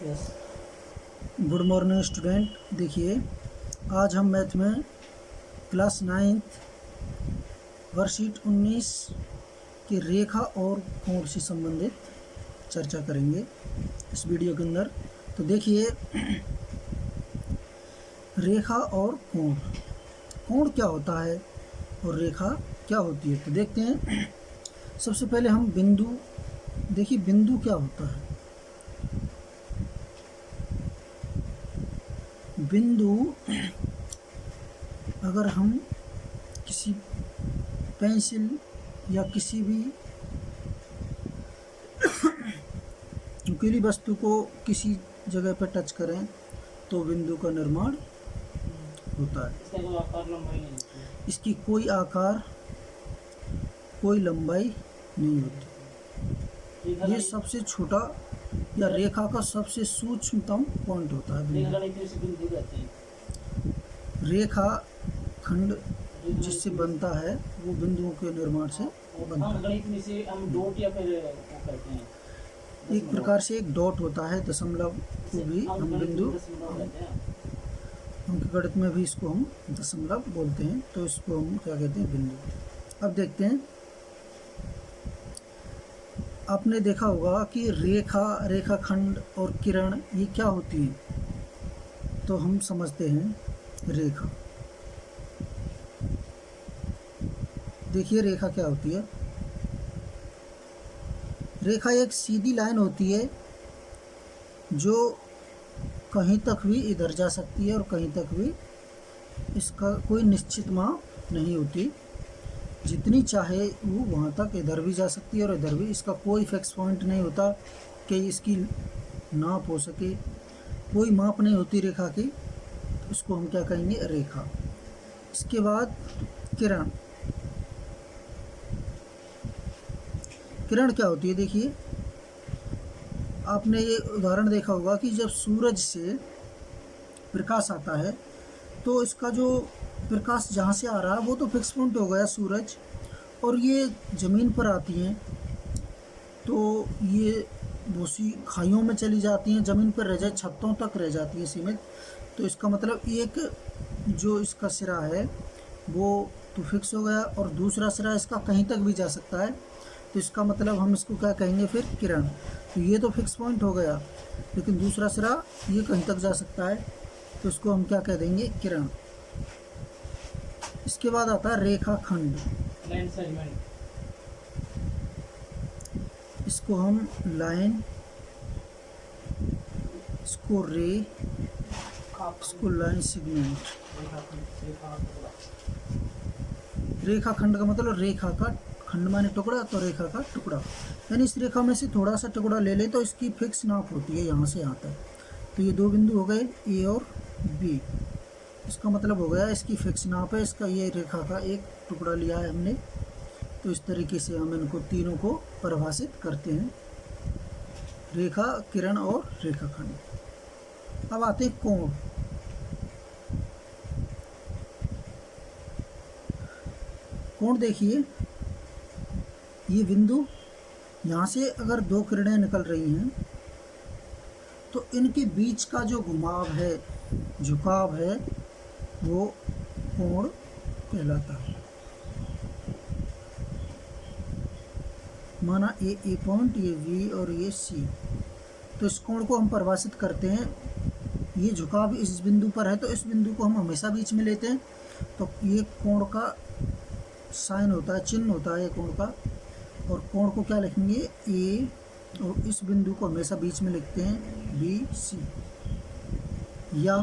Yes. Good morning student. देखिए, आज हम मैथ में क्लास 9th वर्कशीट 19 की रेखा और कोण से संबंधित चर्चा करेंगे इस वीडियो के अंदर। तो देखिए, रेखा और कोण, कोण क्या होता है और रेखा क्या होती है, तो देखते हैं। सबसे पहले हम बिंदु, देखिए बिंदु क्या होता है। बिंदु, अगर हम किसी पेंसिल या किसी भी नुकीली वस्तु को किसी जगह पर टच करें तो बिंदु का निर्माण होता है। इसका कोई आकार लंबाई नहीं होती है। इसकी कोई आकार, कोई लंबाई नहीं होती। ये सबसे छोटा या रेखा का सबसे सूक्ष्मतम पॉइंट होता है बिंदु। बिंदु कहते हैं। रेखा खंड जिससे बनता है वो बिंदुओं के निर्माण से बनता है। गणित में से हम डॉट या फिर वो कहते हैं, एक प्रकार से एक डॉट होता है, दशमलव को भी हम बिंदु, अंक गणित में भी इसको हम दशमलव बोलते हैं, तो इसको हम क्या कहते हैं, बिंदु। अब देखते हैं, आपने देखा होगा कि रेखा, रेखाखंड और किरण ये क्या होती है, तो हम समझते हैं रेखा। देखिए रेखा क्या होती है। रेखा एक सीधी लाइन होती है जो कहीं तक भी इधर जा सकती है और कहीं तक भी, इसका कोई निश्चित माप नहीं होती। जितनी चाहे वो वहाँ तक इधर भी जा सकती है और इधर भी। इसका कोई फिक्स पॉइंट नहीं होता कि इसकी नाप हो सके, कोई माप नहीं होती रेखा की, तो उसको हम क्या कहेंगे, रेखा। इसके बाद किरण। किरण क्या होती है, देखिए आपने ये उदाहरण देखा होगा कि जब सूरज से प्रकाश आता है तो इसका जो प्रकाश जहाँ से आ रहा है वो तो फिक्स पॉइंट हो गया सूरज, और ये ज़मीन पर आती हैं तो ये बहुत सी खाइयों में चली जाती हैं, ज़मीन पर रह जाए, छतों तक रह जाती हैं सीमित। तो इसका मतलब एक जो इसका सिरा है वो तो फिक्स हो गया, और दूसरा सिरा इसका कहीं तक भी जा सकता है, तो इसका मतलब हम इसको क्या कहेंगे फिर, किरण। तो ये तो फिक्स पॉइंट हो गया, लेकिन दूसरा सिरा ये कहीं तक जा सकता है, तो इसको हम क्या कह देंगे, किरण। इसके बाद आता है रेखाखंड। लाइन सेगमेंट, इसको हम लाइन, इसको रे, इसको लाइन सेगमेंट। रेखाखंड का मतलब रेखा का खंड माने टुकड़ा, तो रेखा का टुकड़ा, यानी इस रेखा में से थोड़ा सा टुकड़ा ले ले तो इसकी फिक्स नाप होती है यहाँ से यहाँ तक। तो ये दो बिंदु हो गए, ए और बी। इसका मतलब हो गया इसकी फिक्स नाप है, इसका ये रेखा का एक टुकड़ा लिया है हमने। तो इस तरीके से हम इनको तीनों को परिभाषित करते हैं, रेखा, किरण और रेखाखंड। अब आते हैं कोण। कोण देखिए, ये बिंदु, यहाँ से अगर दो किरणें निकल रही हैं तो इनके बीच का जो घुमाव है, झुकाव है, वो कोण कहलाता है। माना ए पॉइंट, ये बी और ये सी, तो इस कोण को हम परिभाषित करते हैं। ये झुकाव इस बिंदु पर है तो इस बिंदु को हम हमेशा बीच में लेते हैं, तो ये कोण का साइन होता है, चिन्ह होता है ये कोण का। और कोण को क्या लिखेंगे, ए, और इस बिंदु को हमेशा बीच में लिखते हैं, बी सी। या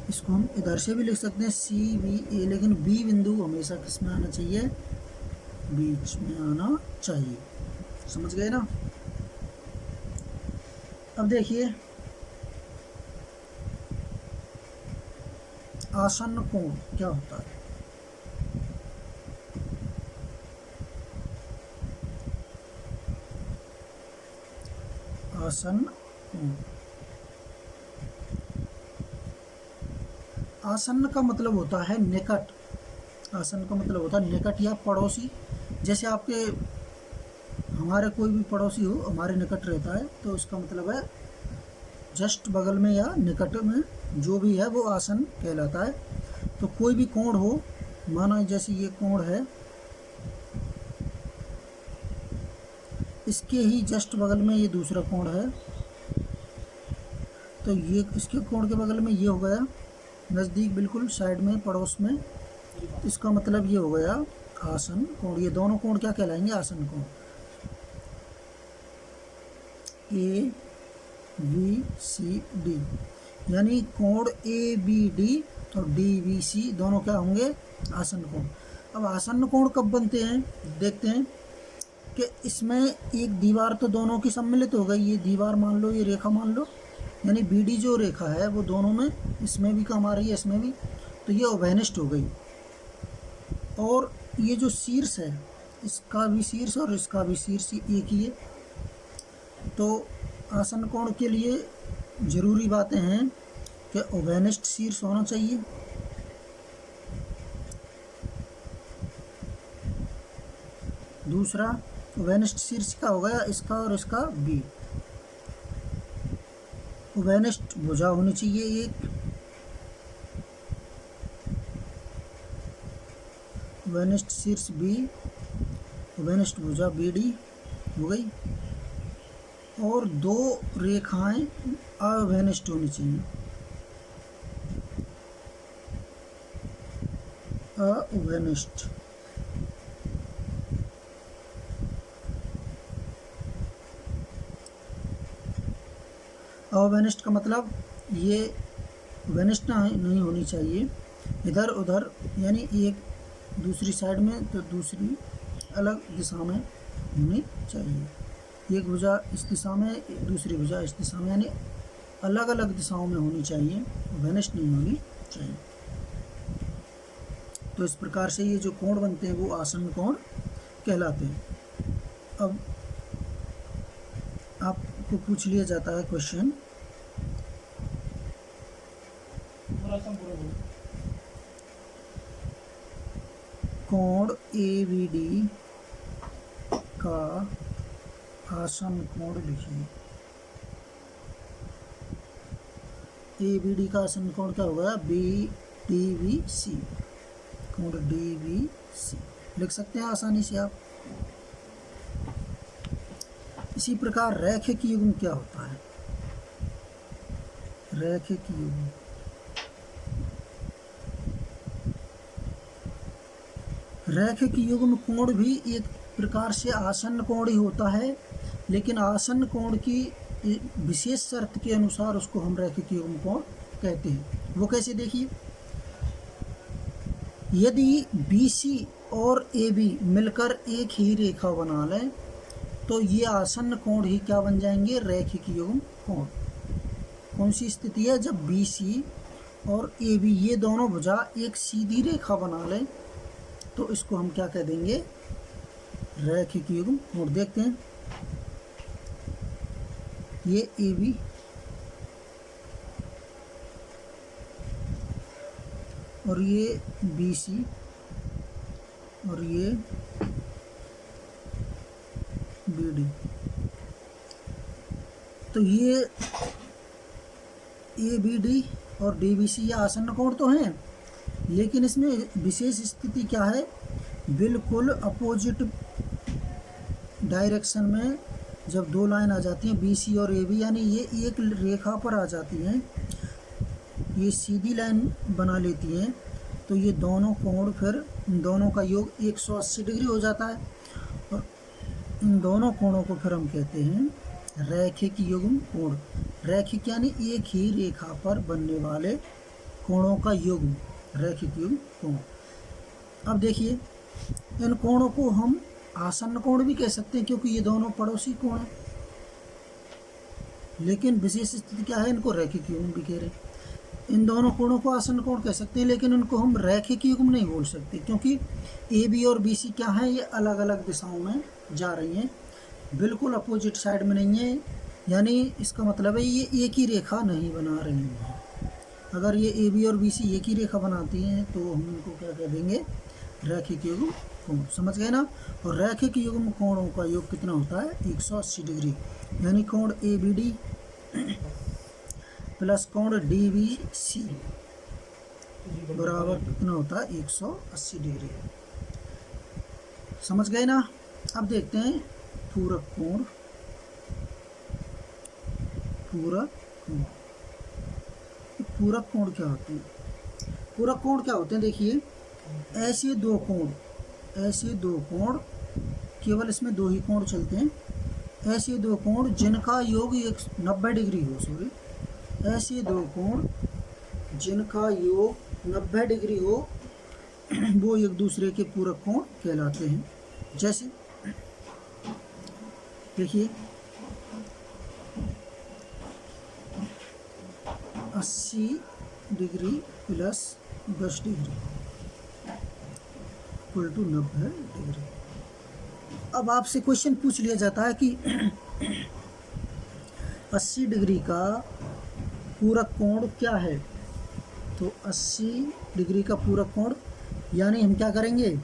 इसको हम इधर से भी लिख सकते हैं, सी बी ए, लेकिन बी बिंदु हमेशा किस में आना चाहिए, बीच में आना चाहिए। समझ गए ना। अब देखिए, आसन्न कोण क्या होता है। आसन्न कोण, आसन्न का मतलब होता है निकट। 'आसन' का मतलब होता है निकट या पड़ोसी। जैसे आपके हमारे कोई भी पड़ोसी हो हमारे निकट रहता है तो इसका मतलब है जस्ट बगल में या निकट में जो भी है वो आसन कहलाता है। तो कोई भी कोण हो, माना जैसे ये कोण है, इसके ही जस्ट बगल में ये दूसरा कोण है, तो ये इसके कोण के बगल में ये हो गया नज़दीक, बिल्कुल साइड में, पड़ोस में। इसका मतलब ये हो गया आसन कोण। ये दोनों कोण क्या कहलाएंगे? आसन कोण। ए बी सी डी, यानी कोण ए बी डी और डी बी सी दोनों क्या होंगे? आसन कोण। अब आसन कोण कब बनते हैं देखते हैं कि इसमें एक दीवार तो दोनों की सम्मिलित हो गई, ये दीवार मान लो, ये रेखा मान लो, यानी बी डी जो रेखा है वो दोनों में, इसमें भी काम आ रही है, इसमें भी, तो ये उभयनिष्ठ हो गई। और ये जो शीर्ष है, इसका भी शीर्ष और इसका भी शीर्ष एक ही है। तो आसन कोण के लिए जरूरी बातें हैं कि उभयनिष्ठ शीर्ष होना चाहिए, दूसरा उभयनिष्ठ शीर्ष का हो गया इसका और इसका बी। उभयनिष्ठ भुजा होनी चाहिए एक, उभयनिष्ठ शीर्ष बी, उभयनिष्ठ भुजा बी डी हो गई। और दो रेखाएं अउभयनिष्ठ होनी चाहिए, अउभयनिष्ठ। अउभयनिष्ठ का मतलब ये उभयनिष्ठ नहीं होनी चाहिए, इधर उधर, यानी एक दूसरी साइड में तो दूसरी अलग दिशा में होनी चाहिए। एक भुजा इस दिशा में, दूसरी भुजा इस दिशा में, यानी अलग अलग दिशाओं में होनी चाहिए, उभयनिष्ठ नहीं होनी चाहिए। तो इस प्रकार से ये जो कोण बनते हैं वो आसन कोण कहलाते हैं। अब आपको पूछ लिया जाता है क्वेश्चन, कोण ए बी डी का आसन कोण लिखिए। ए बी डी का आसन कोण क्या होगा? बी डी बी सी, कोण डी बी सी लिख सकते हैं आसानी से आप। इसी प्रकार रैखिक युग्म क्या होता है? रैखिक युग्म, रैखिक युग्म कोण भी एक प्रकार से आसन कोण ही होता है, लेकिन आसन कोण की विशेष शर्त के अनुसार उसको हम रैखिक युग्म कोण कहते हैं। वो कैसे? देखिए, यदि BC और AB मिलकर एक ही रेखा बना लें तो ये आसन कोण ही क्या बन जाएंगे? रैखिक युग्म कोण। कौन सी स्थिति है? जब BC और AB ये दोनों भुजा एक सीधी रेखा बना लें तो इसको हम क्या कह देंगे? रैखिक युग्म कोण। देखते हैं, ये AB और ये BC और ये BD, तो ये ABD और DBC ये आसन्न कोण तो हैं, लेकिन इसमें विशेष स्थिति क्या है? बिल्कुल अपोजिट डायरेक्शन में जब दो लाइन आ जाती हैं BC और AB, यानी ये एक रेखा पर आ जाती हैं, ये सीधी लाइन बना लेती हैं, तो ये दोनों कोण फिर इन दोनों का योग 180 डिग्री हो जाता है, और इन दोनों कोणों को फिर हम कहते हैं रैखिक युग्म कोण। रैखिक यानी एक ही रेखा पर बनने वाले कोणों का युग्म, रैखिक युग्म कोण। अब देखिए, इन कोणों को हम आसन्न कोण भी कह सकते हैं क्योंकि ये दोनों पड़ोसी कोण हैं, लेकिन विशेष स्थिति क्या है? इनको रैखिक युग्म भी कह रहे हैं। इन दोनों कोणों को आसन्न कोण कह सकते हैं, लेकिन इनको हम रैखिक युग्म नहीं बोल सकते क्योंकि AB और BC क्या है? ये अलग अलग दिशाओं में जा रही हैं, बिल्कुल अपोजिट साइड में नहीं है, यानी इसका मतलब है ये एक ही रेखा नहीं बना रही हैं। अगर ये AB और BC एक ही रेखा बनाती हैं तो हम इनको क्या कह देंगे? रैखिक युग्म कोण, समझ गए ना। और रैखिक युग्म कोणों का योग कितना होता है 180 डिग्री, यानी कोण ए बी डी प्लस कोण डी बी सी बराबर कितना होता है 180 डिग्री, समझ गए ना। अब देखते हैं पूरक कोण। पूरक कोण, पूरक कोण क्या होते हैं? पूरक कोण क्या होते हैं देखिए, ऐसे दो कोण, ऐसे दो कोण, केवल इसमें दो ही कोण चलते हैं, ऐसे दो कोण जिनका योग 90 डिग्री हो, सॉरी, ऐसे दो कोण जिनका योग 90 डिग्री हो वो एक दूसरे के पूरक कोण कहलाते हैं। जैसे देखिए 80 degree plus 10 degree equal to 90 degree. अब आपसे क्वेश्चन पूछ लिया जाता है कि 80 डिग्री का पूरक कोण क्या है, तो 80 डिग्री का पूरक कोण यानी हम क्या करेंगे,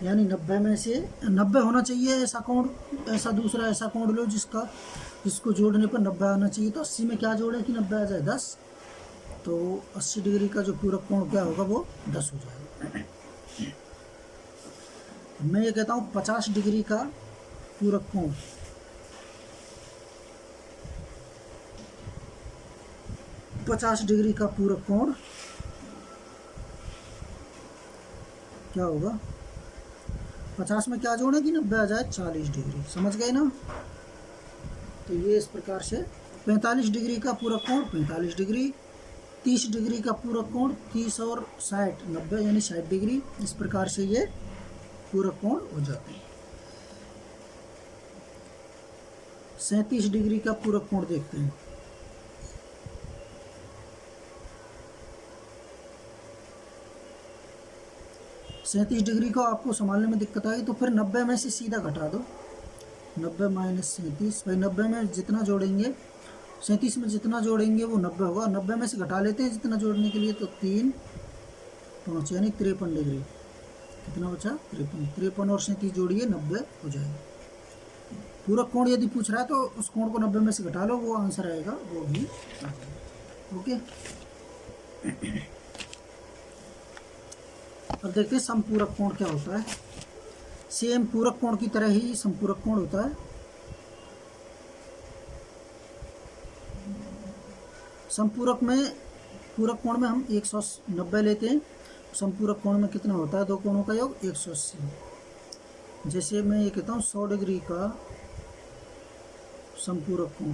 यानी 90 में से 90 होना चाहिए ऐसा कोण, ऐसा दूसरा ऐसा कोण लो जिसको जोड़ने पर 90 आना चाहिए, तो 80 में क्या जोड़े कि 90 आ जाए 10, तो 80 डिग्री का जो पूरक कोण क्या होगा वो 10 हो जाएगा। मैं ये कहता हूँ 50 डिग्री का पूरक कोण, डिग्री का पूरक कोण क्या होगा, 50 में क्या जोड़े कि 90 आ जाए 40 डिग्री, समझ गए ना। तो ये इस प्रकार से 45 डिग्री का पूरक कोण 45 डिग्री, 30 डिग्री का पूरक कोण 30 और 60 90 यानी 60 डिग्री, इस प्रकार से ये पूरक कोण हो जाते हैं। 37 डिग्री का पूरक कोण देखते हैं। सैंतीस डिग्री को आपको संभालने में दिक्कत आएगी तो फिर 90 में से सीधा घटा दो, 90 माइनस 37, भाई 90 में जितना जोड़ेंगे 37 में जितना जोड़ेंगे वो 90 होगा, 90 में से घटा लेते हैं जितना जोड़ने के लिए, तो 3 5 यानी 53 डिग्री, कितना बचा 53 और 37 जोड़िए 90 हो जाएगा। पूरा कोण यदि पूछ रहा है तो उस कोण को 90 में से घटा लो, वो आंसर आएगा, वो भी ओके। अब देखते हैं समपूरक कोण क्या होता है। सेम पूरक कोण की तरह ही समपूरक कोण होता है। समपूरक में पूरक कोण में हम 190 लेते हैं, समपूरक कोण में कितना होता है, दो कोणों का योग 180। जैसे मैं ये कहता हूँ 100 डिग्री का समपूरक कोण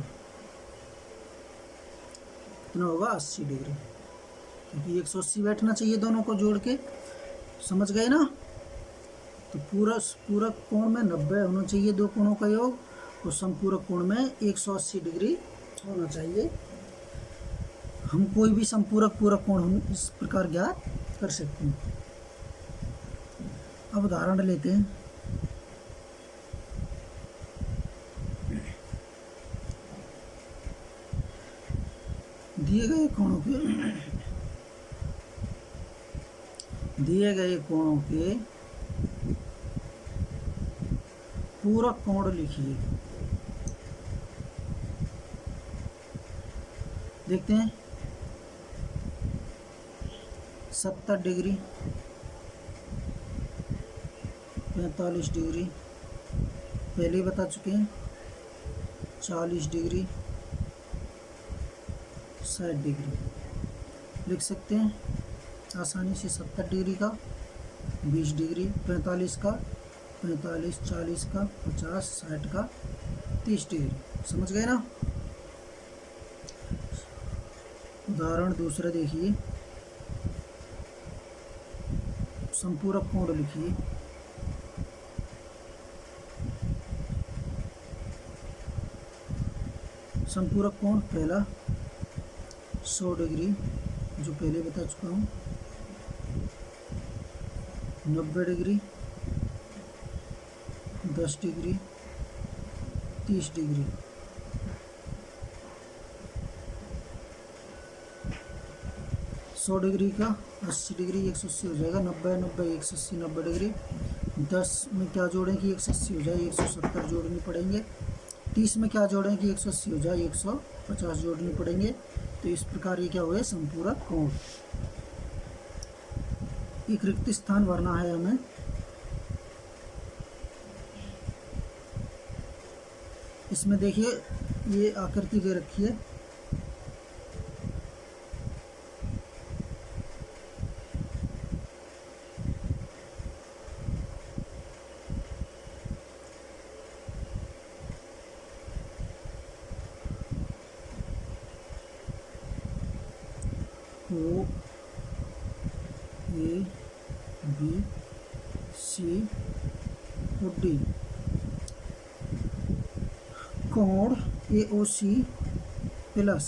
कितना होगा 80 डिग्री, क्योंकि 180 बैठना चाहिए दोनों को जोड़ के, समझ गए ना। तो पूरक कोण में 90 होना चाहिए दो कोणों का योग, और समपूरक कोण में 180 डिग्री होना चाहिए। हम कोई भी समपूरक पूरक कोण हम इस प्रकार ज्ञात कर सकते हैं। अब उदाहरण लेते हैं। दिए गए कोणों के पूरक कोण लिखिए। देखते हैं 70 डिग्री, 45 डिग्री पहले ही बता चुके हैं, 40 डिग्री, 60 डिग्री लिख सकते हैं आसानी से। 70 डिग्री का 20 डिग्री, 45 का 45, 40 का 50, 60 का 30 डिग्री, समझ गए ना। उदाहरण दूसरा देखिए, समपूरक कोण लिखिए। समपूरक कोण पहला 100 डिग्री जो पहले बता चुका हूँ, 90 डिग्री, 10 डिग्री, 30 डिग्री। 100 डिग्री का 80 डिग्री 180 हो जाएगा, 90 90 180 90 डिग्री। 10 में क्या जोड़ें कि 180 हो जाए, 170 जोड़ने पड़ेंगे। 30 में क्या जोड़ें कि 180 हो जाए, 150 जोड़ने पड़ेंगे। तो इस प्रकार ये क्या हुए संपूरक कोण। एक रिक्त स्थान भरना है हमें। इसमें देखिए ये आकृति दे रखी है, O A B C और D। कोण AOC प्लस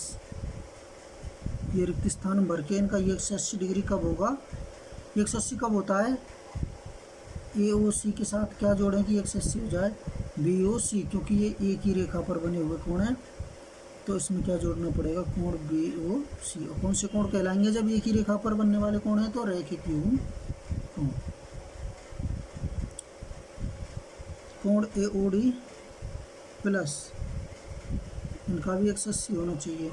ये रिक्त स्थान भर के इनका ये 180 डिग्री कब होगा, 180 कब होता है, AOC के साथ क्या जोड़ें कि 180 हो जाए, BOC, क्योंकि ये एक ही रेखा पर बने हुए कोण हैं। तो इसमें क्या जोड़ना पड़ेगा, कोण BOC। और कौन से कोण कहलाएंगे जब एक ही रेखा पर बनने वाले कोण हैं, तो रैखिक युग्म कोण। कोण AOD प्लस इनका भी 180 होना चाहिए,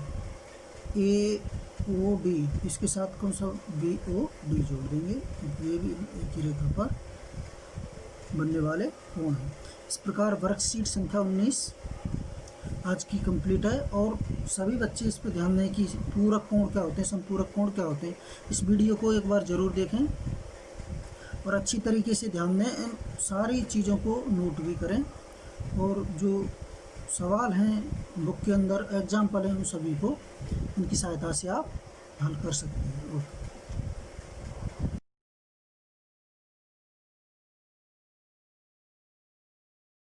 AOD इसके साथ कौन सा BOD जोड़ देंगे, ये भी एक ही रेखा पर बनने वाले कोण हैं। इस प्रकार वर्कशीट संख्या 19 आज की कंप्लीट है। और सभी बच्चे इस पर ध्यान दें कि पूरक कोण क्या होते हैं, संपूरक कोण क्या होते हैं। इस वीडियो को एक बार ज़रूर देखें और अच्छी तरीके से ध्यान दें, इन सारी चीज़ों को नोट भी करें। और जो सवाल हैं बुक के अंदर एग्जाम्पल हैं, उन सभी को इनकी सहायता से आप हल कर सकते हैं। ओके।